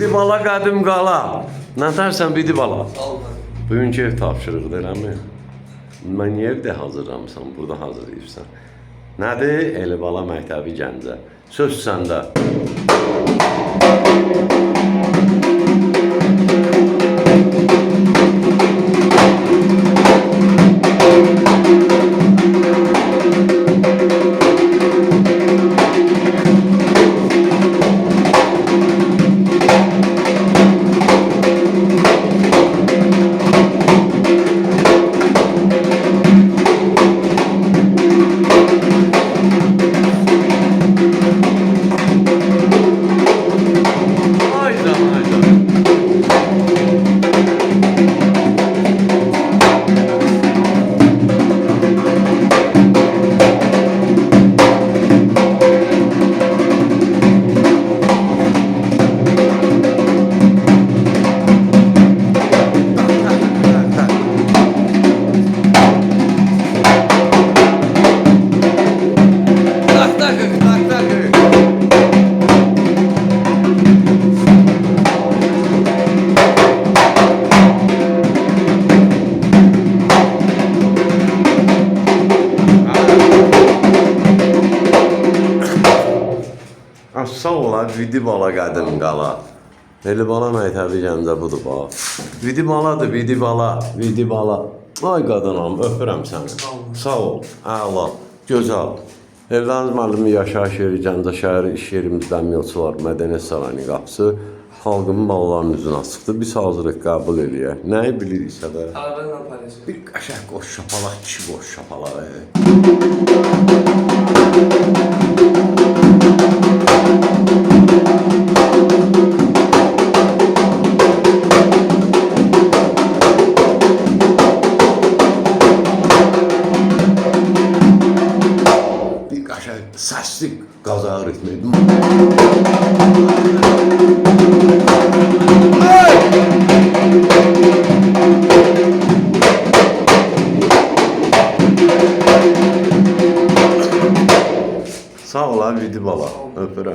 Bidi bala qədim qala. Nə tərsən Bidi bala? Sağ olun. Bugünkü ev tapşırıqdır, eləmi? Mən niyə evdə hazırlamısan, burada hazırlayırsan? Nədir? Eli bala məktəbi Gəncə. Söz səndə. Sağ ola, Vidi bala qədim qala. Eli bala məktəbi Gəncə budur bax. Vidi baladır, Vidi bala, Vidi bala. Ay qadınam, öpürəm səni. Sağ ol, əla, gözəl. Evləniz müəllimi yaşayış yeri Gəncə şəhəri iş yerimizdən Milçular Mədəniyyət Sarayının qapısı xalqımın balalarının üzünə açıqdır. Biz hazırıq qəbul eləyək. Nəyi biliriksə də. Tələbənlə paylaşın. Bir qəşəng qoş şapalaq, kişi qoş şapalağı. Səsli qaza ritmi. Sağ ol, Vidi bala. Öpürəm.